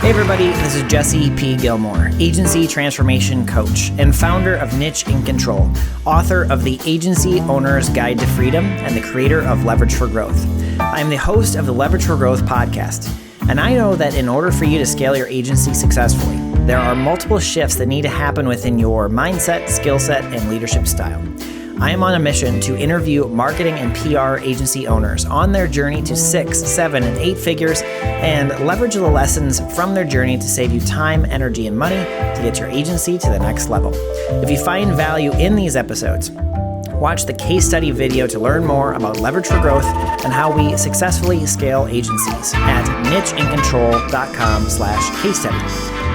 Hey everybody, this is Jesse P. Gilmore, agency transformation coach and founder of Niche in Control, author of The Agency Owner's Guide to Freedom, and the creator of Leverage for Growth. I'm the host of the Leverage for Growth podcast, and I know that in order for you to scale your agency successfully, there are multiple shifts that need to happen within your mindset, skill set, and leadership style. I am on a mission to interview marketing and PR agency owners on their journey to 6, 7, and 8 figures and leverage the lessons from their journey to save you time, energy, and money to get your agency to the next level. If you find value in these episodes, watch the case study video to learn more about Leverage for Growth and how we successfully scale agencies at nicheincontrol.com/case study.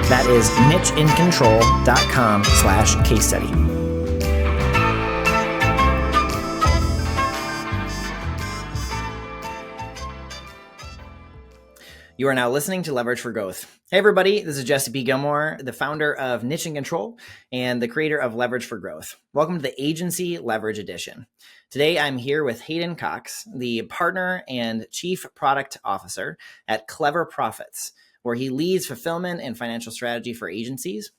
That is nicheincontrol.com/case study. You are now listening to Leverage for Growth. Hey everybody, this is Jesse P. Gilmore, the founder of Niche in Control and the creator of Leverage for Growth. Welcome to the Agency Leverage Edition. Today I'm here with Hayden Cox, the partner and chief product officer at CleverProfits, where he leads fulfillment and financial strategy for agencies.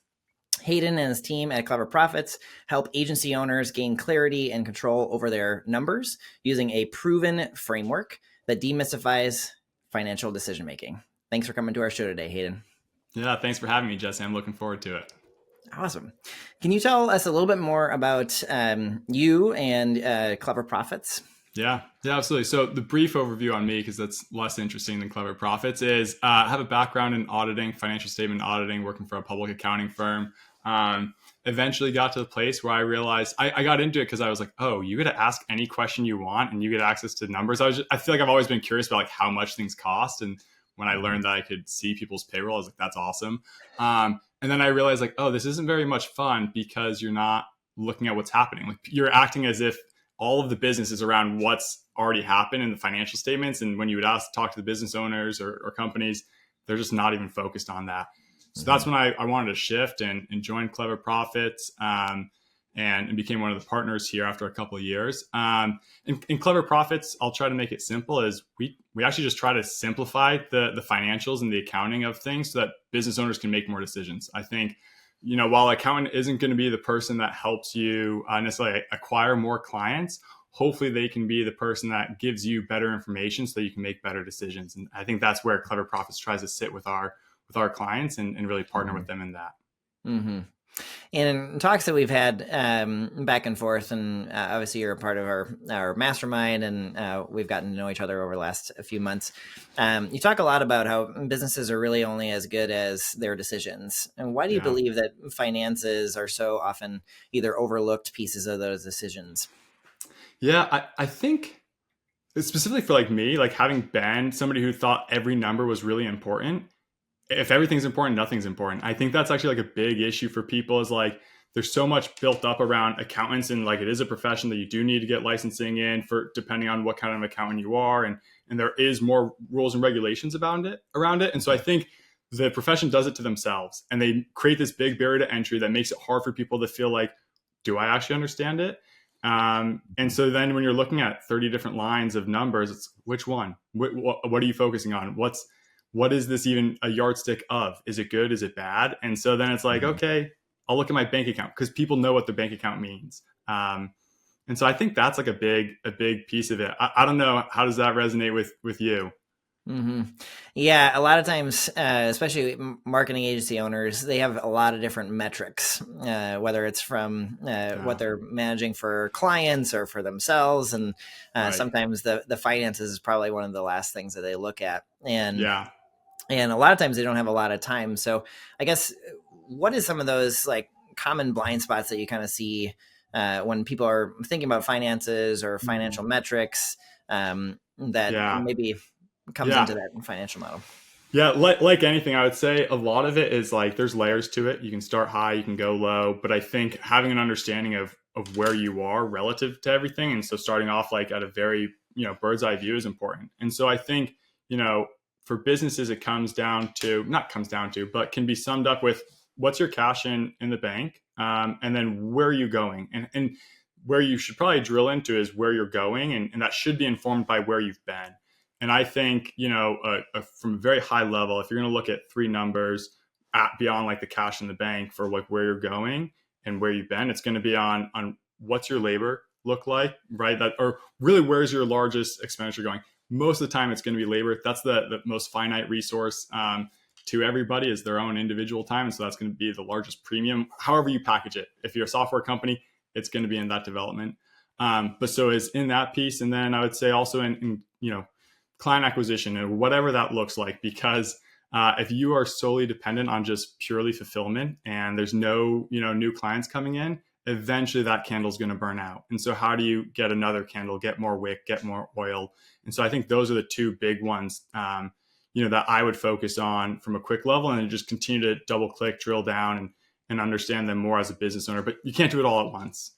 Hayden and his team at CleverProfits help agency owners gain clarity and control over their numbers using a proven framework that demystifies financial decision-making. Thanks for coming to our show today, Hayden. Yeah, thanks for having me, Jesse. I'm looking forward to it. Awesome. Can you tell us a little bit more about you and CleverProfits? Yeah, absolutely. So the brief overview on me, because that's less interesting than CleverProfits, is I have a background in auditing, financial statement auditing, working for a public accounting firm. Eventually got to the place where I realized I got into it because I was like, oh, you get to ask any question you want and you get access to numbers. I feel like I've always been curious about like how much things cost. And when I learned that I could see people's payroll, I was like, that's awesome. And then I realized like, oh, this isn't very much fun because you're not looking at what's happening. Like you're acting as if all of the business is around what's already happened in the financial statements. And when you would talk to the business owners or companies, they're just not even focused on that. So that's when I wanted to shift and joined CleverProfits and became one of the partners here after a couple of years. In CleverProfits, I'll try to make it simple, is we actually just try to simplify the financials and the accounting of things so that business owners can make more decisions. I think, while accountant isn't going to be the person that helps you necessarily acquire more clients, hopefully they can be the person that gives you better information so that you can make better decisions. And I think that's where CleverProfits tries to sit with our clients and really partner with them in that. Mm-hmm. And in talks that we've had back and forth, and obviously you're a part of our mastermind, and we've gotten to know each other over the last few months. You talk a lot about how businesses are really only as good as their decisions. And why do you believe that finances are so often either overlooked pieces of those decisions? Yeah, I think specifically for like me, like having been somebody who thought every number was really important, if everything's important, nothing's important. I think that's actually like a big issue for people, is like there's so much built up around accountants, and like it is a profession that you do need to get licensing in for, depending on what kind of accountant you are. And there is more rules and regulations around it. And so I think the profession does it to themselves, and they create this big barrier to entry that makes it hard for people to feel like, do I actually understand it? And so then when you're looking at 30 different lines of numbers, it's which one? What are you focusing on? What is this even a yardstick of? Is it good? Is it bad? And so then it's like, okay, I'll look at my bank account, because people know what the bank account means. And so I think that's like a big piece of it. I don't know. How does that resonate with you? Mm-hmm. Yeah, a lot of times, especially marketing agency owners, they have a lot of different metrics, whether it's from what they're managing for clients or for themselves. And sometimes the finances is probably one of the last things that they look at. And a lot of times they don't have a lot of time. So I guess, what is some of those like common blind spots that you kind of see when people are thinking about finances or financial metrics that maybe comes into that financial model? Yeah, like anything, I would say a lot of it is like there's layers to it. You can start high, you can go low, but I think having an understanding of where you are relative to everything, and so starting off like at a very bird's eye view is important. And so I think for businesses, it but can be summed up with what's your cash in the bank, and then where are you going, and where you should probably drill into is where you're going, and that should be informed by where you've been. And I think, from a very high level, if you're going to look at three numbers beyond like the cash in the bank for like where you're going and where you've been, it's going to be on what's your labor look like, right? That, or really, where's your largest expenditure going? Most of the time, it's going to be labor. That's the most finite resource to everybody, is their own individual time. And so that's going to be the largest premium, however you package it. If you're a software company, it's going to be in that development. But so is in that piece. And then I would say also in client acquisition and whatever that looks like, because if you are solely dependent on just purely fulfillment and there's no, new clients coming in, eventually that candle's going to burn out. And so how do you get another candle, get more wick, get more oil? And so I think those are the two big ones, that I would focus on from a quick level, and then just continue to double click, drill down and understand them more as a business owner. But you can't do it all at once.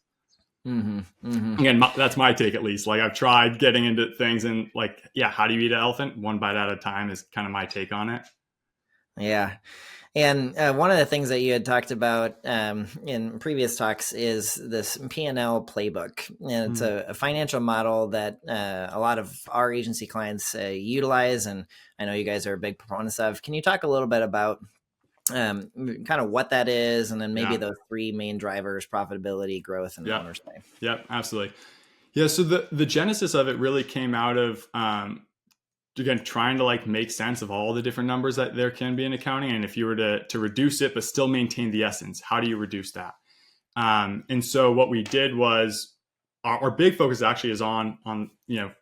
Mm-hmm, mm-hmm. Again, that's my take, at least. Like, I've tried getting into things, and like, yeah, how do you eat an elephant? One bite at a time is kind of my take on it. Yeah. And one of the things that you had talked about in previous talks is this P&L playbook. And it's a financial model that a lot of our agency clients utilize, and I know you guys are big proponents of. Can you talk a little bit about kind of what that is, and then maybe those three main drivers: profitability, growth, and owner's pay? Yep, absolutely. Yeah, so the genesis of it really came out of again, trying to like make sense of all the different numbers that there can be in accounting. And if you were to reduce it, but still maintain the essence, how do you reduce that? And so what we did was our big focus actually is on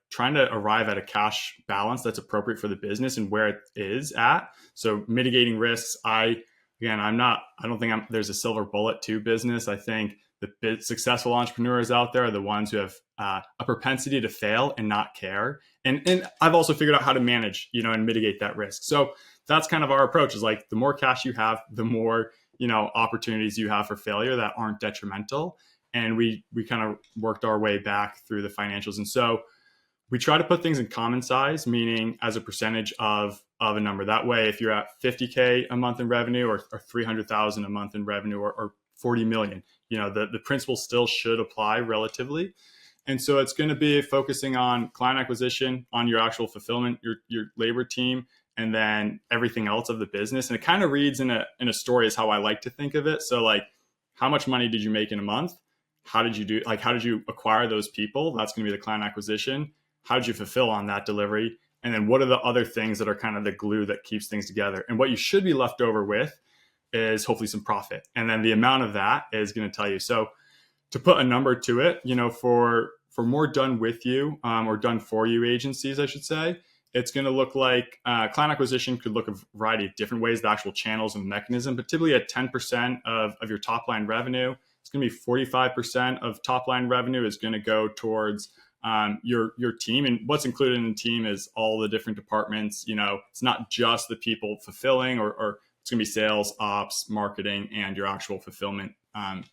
trying to arrive at a cash balance that's appropriate for the business and where it is at. So mitigating risks. I don't think there's a silver bullet to business. I think the successful entrepreneurs out there are the ones who have a propensity to fail and not care. And I've also figured out how to manage, and mitigate that risk. So that's kind of our approach, is like, the more cash you have, the more, opportunities you have for failure that aren't detrimental. And we kind of worked our way back through the financials. And so we try to put things in common size, meaning as a percentage of a number. That way, if you're at 50K a month in revenue, or 300,000 a month in revenue, or 40 million, the principle still should apply relatively. And so it's going to be focusing on client acquisition, on your actual fulfillment, your labor team, and then everything else of the business. And it kind of reads in a story, is how I like to think of it. So like, how much money did you make in a month? How did you acquire those people? That's going to be the client acquisition. How did you fulfill on that delivery? And then what are the other things that are kind of the glue that keeps things together? And what you should be left over with is hopefully some profit. And then the amount of that is going to tell you. So to put a number to it, for more done with you or done for you agencies, I should say, it's going to look like client acquisition could look a variety of different ways, the actual channels and mechanism, but typically at 10% of your top line revenue, it's going to be 45% of top line revenue is going to go towards your team. And what's included in the team is all the different departments. It's not just the people fulfilling, or it's going to be sales, ops, marketing, and your actual fulfillment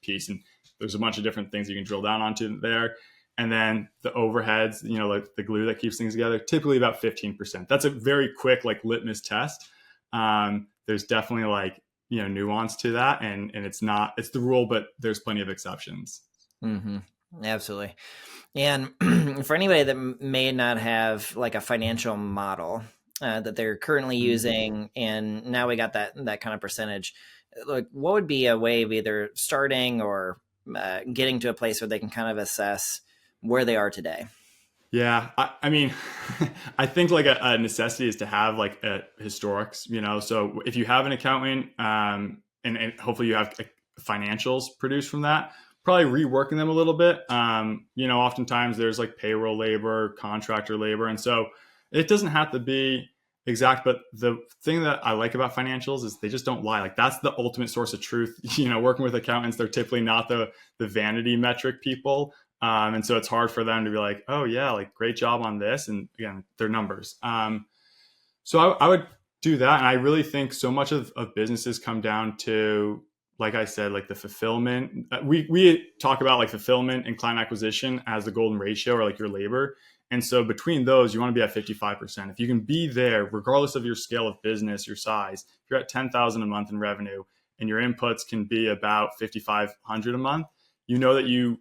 piece. And there's a bunch of different things you can drill down onto there. And then the overheads, like the glue that keeps things together, typically about 15%. That's a very quick litmus test. There's definitely nuance to that, and it's the rule, but there's plenty of exceptions. Mm-hmm. Absolutely. And for anybody that may not have a financial model that they're currently using, and now we got that kind of percentage, what would be a way of either starting or getting to a place where they can kind of assess where they are today? Yeah. I mean, I think a necessity is to have a historics, so if you have an accountant and hopefully you have financials produced from that, probably reworking them a little bit. Oftentimes there's payroll labor, contractor labor. And so it doesn't have to be exact, but the thing that I like about financials is they just don't lie. That's the ultimate source of truth. Working with accountants, they're typically not the vanity metric people. And so it's hard for them to be like, oh yeah, great job on this. And again, they're numbers. So I would do that. And I really think so much of businesses come down to, like I said, the fulfillment. We talk about fulfillment and client acquisition as the golden ratio, or your labor. And so between those, you want to be at 55%. If you can be there, regardless of your scale of business, your size, if you're at 10,000 a month in revenue and your inputs can be about 5,500 a month, that you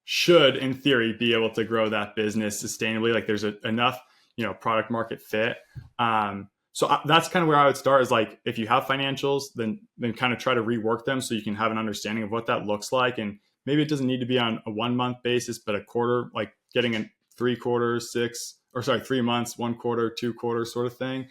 should, in theory, be able to grow that business sustainably. There's enough, product market fit. So that's kind of where I would start, is like, if you have financials, then kind of try to rework them so you can have an understanding of what that looks like. And maybe it doesn't need to be on a 1 month basis, but a quarter, like getting a 3 quarters, 3 months, 1 quarter, 2 quarters sort of thing.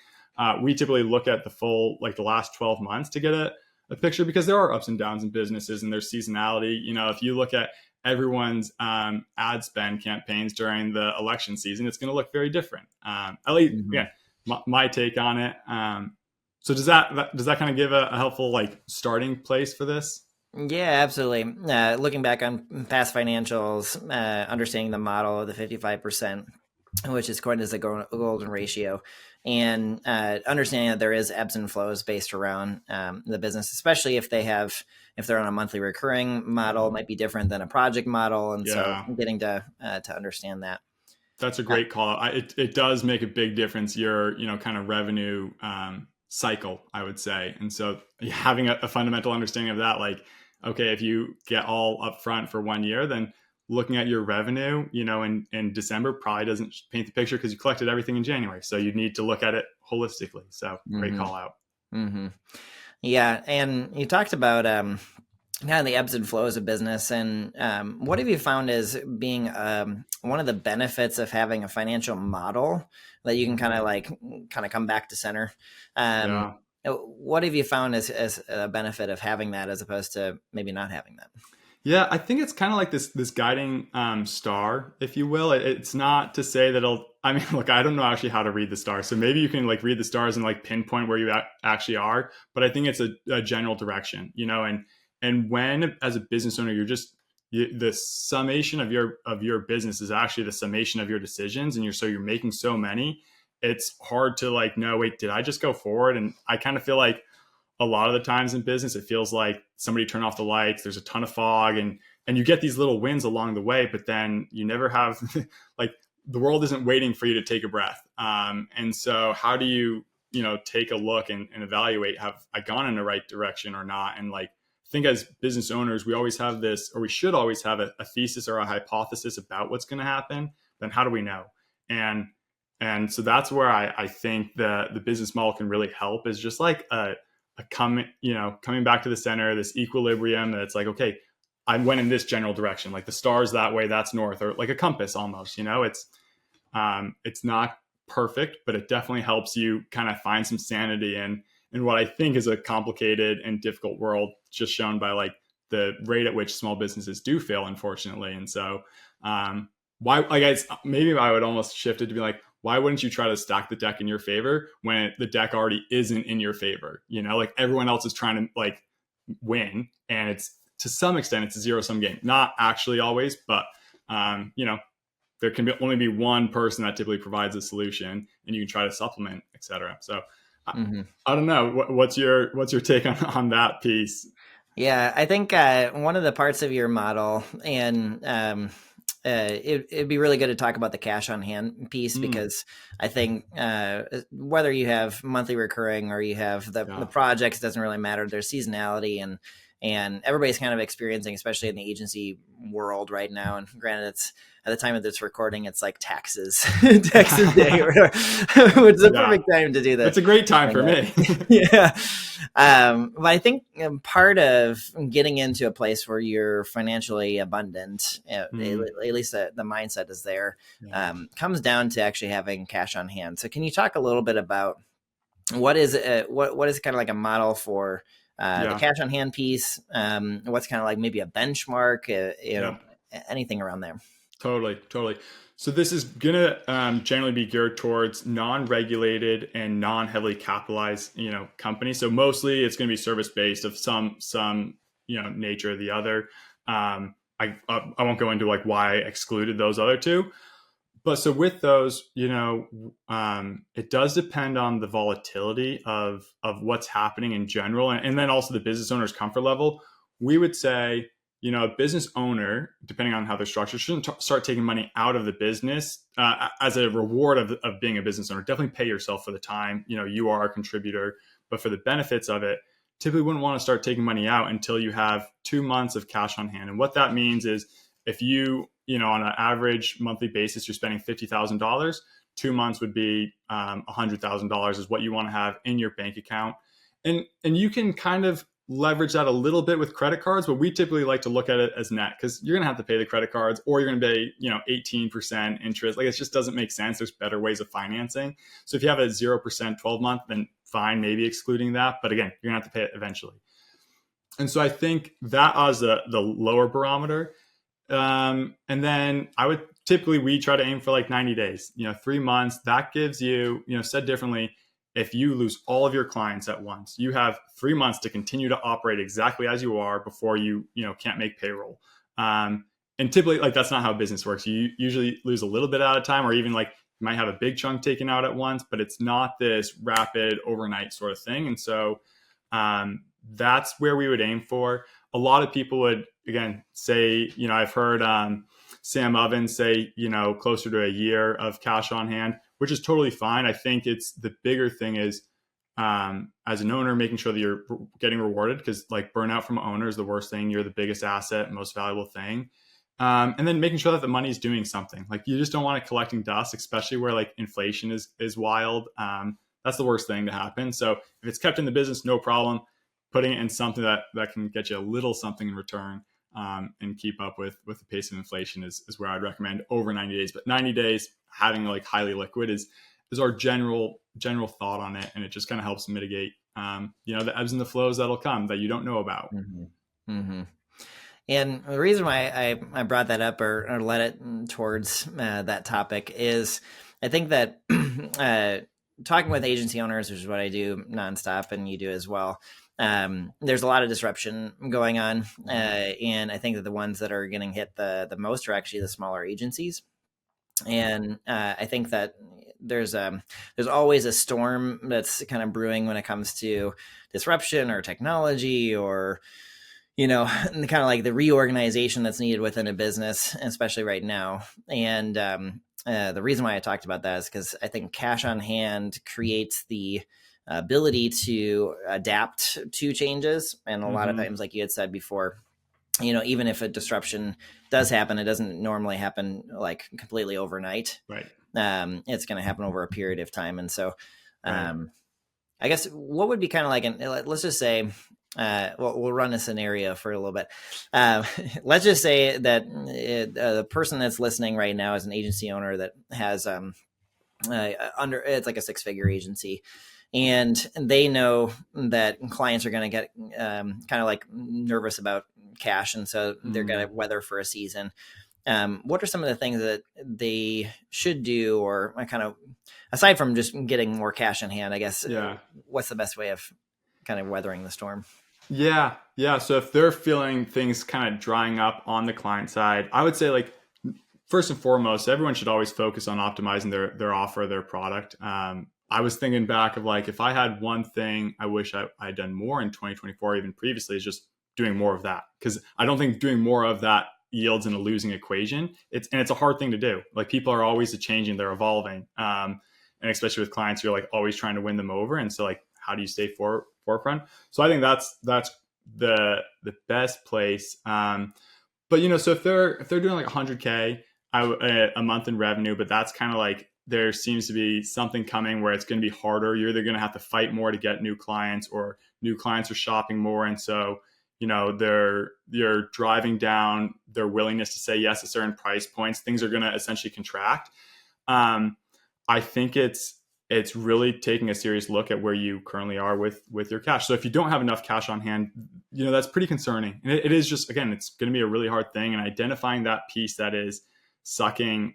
We typically look at the full, like the last 12 months to get a picture, because there are ups and downs in businesses and there's seasonality. If you look at everyone's ad spend campaigns during the election season, it's going to look very different. At least, my take on it. So does that kind of give a helpful like starting place for this? Yeah, absolutely. Looking back on past financials, understanding the model of the 55%, which is coined as a golden ratio, and understanding that there is ebbs and flows based around the business, especially if they're on a monthly recurring model, might be different than a project model. And so getting to understand that. That's a great call. It does make a big difference, your, kind of revenue cycle, I would say. And so having a fundamental understanding of that, like, okay, if you get all upfront for 1 year, then looking at your revenue, in December probably doesn't paint the picture, because you collected everything in January. So you need to look at it holistically. So great call out. Mm-hmm. Yeah. And you talked about kind of the ebbs and flows of business. And what have you found as being one of the benefits of having a financial model that you can kind of come back to center? What have you found as a benefit of having that, as opposed to maybe not having that? Yeah, I think it's kind of like this guiding star, if you will. It's not to say that look, I don't know actually how to read the stars. So maybe you can like read the stars and like pinpoint where you actually are. But I think it's a general direction, and when, as a business owner, the summation of your business is actually the summation of your decisions, and you're making so many, it's hard to like, no, wait, did I just go forward? And I kind of feel like a lot of the times in business, it feels like somebody turned off the lights, there's a ton of fog, and you get these little wins along the way, but then you never have like, the world isn't waiting for you to take a breath. And so how do you, take a look and evaluate, have I gone in the right direction or not? And like, I think as business owners, we always have this, or we should always have a thesis or a hypothesis about what's going to happen. Then how do we know? And so that's where I think the business model can really help, is just like coming back to the center, this equilibrium that's like, okay, I went in this general direction, like the stars that way, that's north, or like a compass almost. It's not perfect, but it definitely helps you kind of find some sanity in what I think is a complicated and difficult world, just shown by like the rate at which small businesses do fail, unfortunately. And so maybe I would almost shift it to be like, why wouldn't you try to stack the deck in your favor when the deck already isn't in your favor? Like everyone else is trying to like win, and it's, to some extent, it's a zero-sum game. Not actually always, but there can only be one person that typically provides a solution, and you can try to supplement, et cetera. So I don't know. What's your take on that piece? Yeah, I think one of the parts of your model, and it'd be really good to talk about the cash on hand piece, because I think whether you have monthly recurring or you have the projects, it doesn't really matter. There's seasonality, and everybody's kind of experiencing, especially in the agency world right now. And granted, it's at the time of this recording, it's like taxes day, which is a perfect time to do that. It's a great time for me. Yeah. But I think part of getting into a place where you're financially abundant, at least the mindset is there, comes down to actually having cash on hand. So can you talk a little bit about what is kind of like a model for the cash on hand piece? What's kind of like maybe a benchmark, anything around there? Totally. So this is going to generally be geared towards non-regulated and non-heavily capitalized, companies. So mostly it's going to be service-based of some nature or the other. I won't go into like why I excluded those other two. But so with those, it does depend on the volatility of what's happening in general. And then also the business owner's comfort level. We would say, a business owner, depending on how they're structured, shouldn't start taking money out of the business as a reward of being a business owner. Definitely pay yourself for the time. You are a contributor, but for the benefits of it, typically wouldn't want to start taking money out until you have 2 months of cash on hand. And what that means is if you, on an average monthly basis, you're spending $50,000, 2 months would be $100,000 is what you want to have in your bank account. And you can kind of leverage that a little bit with credit cards, but we typically like to look at it as net, because you're going to have to pay the credit cards, or you're going to pay 18% interest. Like, it just doesn't make sense. There's better ways of financing. So if you have a 0% 12-month, then fine, maybe excluding that. But again, you're going to have to pay it eventually. And so I think that is the lower barometer. And then we try to aim for like 90 days, 3 months. That gives you, said differently, if you lose all of your clients at once, you have 3 months to continue to operate exactly as you are before you can't make payroll. And typically, like, that's not how business works. You usually lose a little bit at a time, or even like you might have a big chunk taken out at once, but it's not this rapid overnight sort of thing. And so that's where we would aim for. A lot of people would, again, say, I've heard Sam Ovens say, closer to a year of cash on hand, which is totally fine. I think it's the bigger thing is, as an owner, making sure that you're getting rewarded, because like burnout from an owner is the worst thing. You're the biggest asset, most valuable thing. And then making sure that the money is doing something. Like, you just don't want it collecting dust, especially where like inflation is wild. That's the worst thing to happen. So if it's kept in the business, no problem. Putting it in something that can get you a little something in return, and keep up with the pace of inflation is where I'd recommend over 90 days. But 90 days, having like highly liquid is our general thought on it. And it just kind of helps mitigate, the ebbs and the flows that'll come that you don't know about. Mm-hmm. Mm-hmm. And the reason why I brought that up or led it towards that topic is, I think that talking with agency owners, which is what I do nonstop, and you do as well, there's a lot of disruption going on. And I think that the ones that are getting hit the most are actually the smaller agencies. And I think that there's always a storm that's kind of brewing when it comes to disruption or technology, or kind of like the reorganization that's needed within a business, especially right now. And the reason why I talked about that is because I think cash on hand creates the ability to adapt to changes. And a lot of times, like you had said before, even if a disruption does happen, it doesn't normally happen like completely overnight. Right. It's going to happen over a period of time. And so I guess what would be kind of like, let's just say, we'll run a scenario for a little bit. Let's just say that the person that's listening right now is an agency owner that has it's like a 6-figure agency. And they know that clients are going to get kind of like nervous about cash. And so they're going to weather for a season. What are some of the things that they should do, or kind of aside from just getting more cash in hand, I guess, what's the best way of kind of weathering the storm? Yeah. So if they're feeling things kind of drying up on the client side, I would say, like, first and foremost, everyone should always focus on optimizing their offer, their product. I was thinking back of, like, if I had one thing I wish I'd done more in 2024, even previously, is just doing more of that. Because I don't think doing more of that yields in a losing equation. It's a hard thing to do. Like, people are always changing, they're evolving. And especially with clients, you're like always trying to win them over. And so, like, how do you stay forefront? So I think that's the best place. But so if they're doing like 100K a month in revenue, but that's kind of like, there seems to be something coming where it's going to be harder. You're either going to have to fight more to get new clients, or new clients are shopping more. And so, you're driving down their willingness to say yes to certain price points. Things are going to essentially contract. I think it's really taking a serious look at where you currently are with your cash. So if you don't have enough cash on hand, that's pretty concerning. And it is just, again, it's going to be a really hard thing. And identifying that piece that is sucking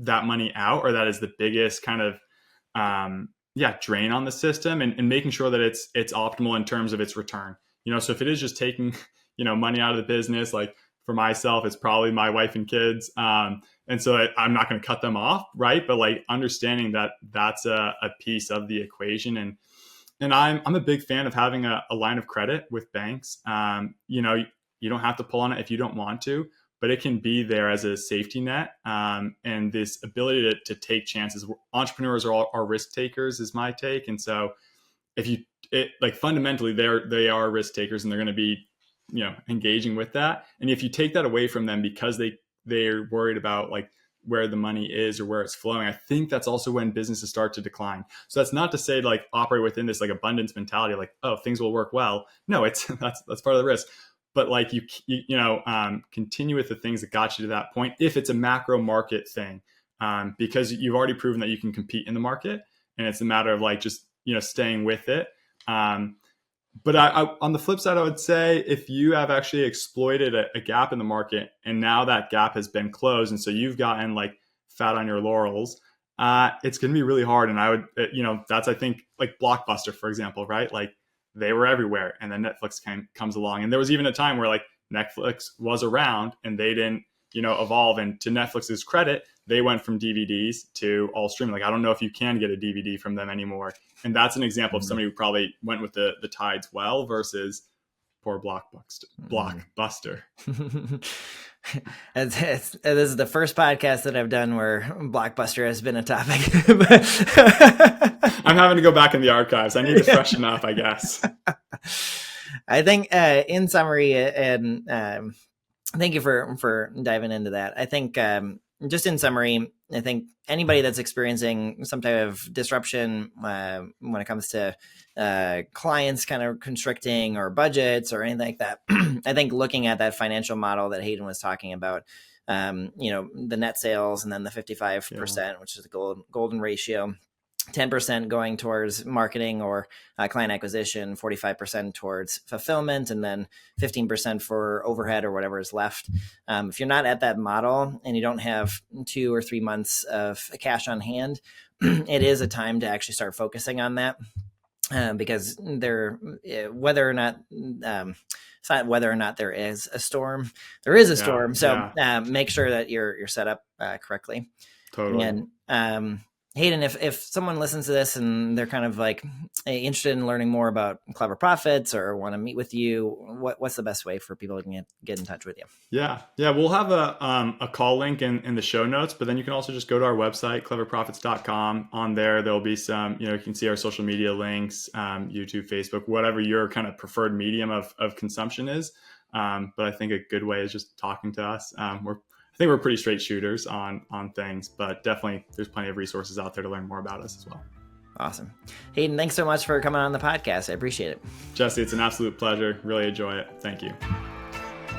that money out, or that is the biggest kind of drain on the system, and making sure that it's optimal in terms of its return. So if it is just taking money out of the business, like for myself, it's probably my wife and kids, and so I'm not going to cut them off, right? But like understanding that that's a piece of the equation. And I'm a big fan of having a line of credit with banks. You don't have to pull on it if you don't want to, but it can be there as a safety net. And this ability to take chances. Entrepreneurs are risk takers, is my take. And so fundamentally they are risk takers, and they're going to be, engaging with that. And if you take that away from them because they're worried about like where the money is or where it's flowing, I think that's also when businesses start to decline. So that's not to say like operate within this like abundance mentality, like, oh, things will work well. No, it's that's part of the risk. But like you continue with the things that got you to that point if it's a macro market thing, because you've already proven that you can compete in the market, and it's a matter of like just staying with it. But I on the flip side, I would say if you have actually exploited a gap in the market and now that gap has been closed, and so you've gotten like fat on your laurels, it's going to be really hard. And I would, that's, I think, like Blockbuster, for example, right? Like they were everywhere, and then Netflix comes along. And there was even a time where like Netflix was around and they didn't, evolve. And to Netflix's credit, they went from DVDs to all streaming. Like, I don't know if you can get a DVD from them anymore. And that's an example of somebody who probably went with the tides well versus poor Blockbuster. This is the first podcast that I've done where Blockbuster has been a topic. I'm having to go back in the archives. I need to freshen up, I guess. I think in summary, and thank you for diving into that. I think just in summary, I think anybody that's experiencing some type of disruption when it comes to clients kind of constricting or budgets or anything like that, I think looking at that financial model that Hayden was talking about, the net sales and then the 55%, which is the golden ratio, 10% going towards marketing or client acquisition, 45% towards fulfillment, and then 15% for overhead or whatever is left. If you're not at that model and you don't have 2 or 3 months of cash on hand, it is a time to actually start focusing on that, because whether or not it's not whether or not there is a storm, there is a storm. So make sure that you're set up correctly. Totally. And Hayden, if someone listens to this and they're kind of like interested in learning more about CleverProfits or want to meet with you, what's the best way for people to get in touch with you? Yeah. We'll have a call link in the show notes, but then you can also just go to our website, cleverprofits.com. On there, there'll be some, you can see our social media links, YouTube, Facebook, whatever your kind of preferred medium of consumption is. But I think a good way is just talking to us. I think we're pretty straight shooters on things, but definitely there's plenty of resources out there to learn more about us as well. Awesome. Hayden, thanks so much for coming on the podcast. I appreciate it. Jesse, it's an absolute pleasure. Really enjoy it. Thank you.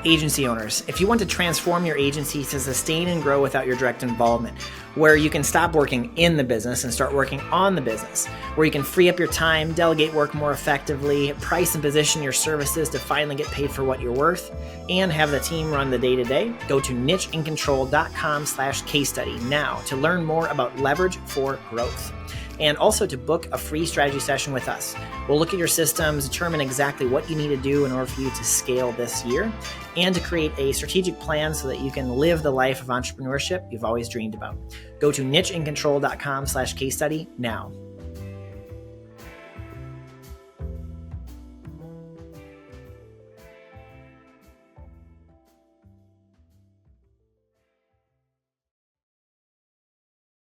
Agency owners, if you want to transform your agency to sustain and grow without your direct involvement, where you can stop working in the business and start working on the business, where you can free up your time, delegate work more effectively, price and position your services to finally get paid for what you're worth, and have the team run the day-to-day, go to nicheandcontrol.com/case study now to learn more about leverage for growth. And also to book a free strategy session with us. We'll look at your systems, determine exactly what you need to do in order for you to scale this year, and to create a strategic plan so that you can live the life of entrepreneurship you've always dreamed about. Go to nicheandcontrol.com/case study now.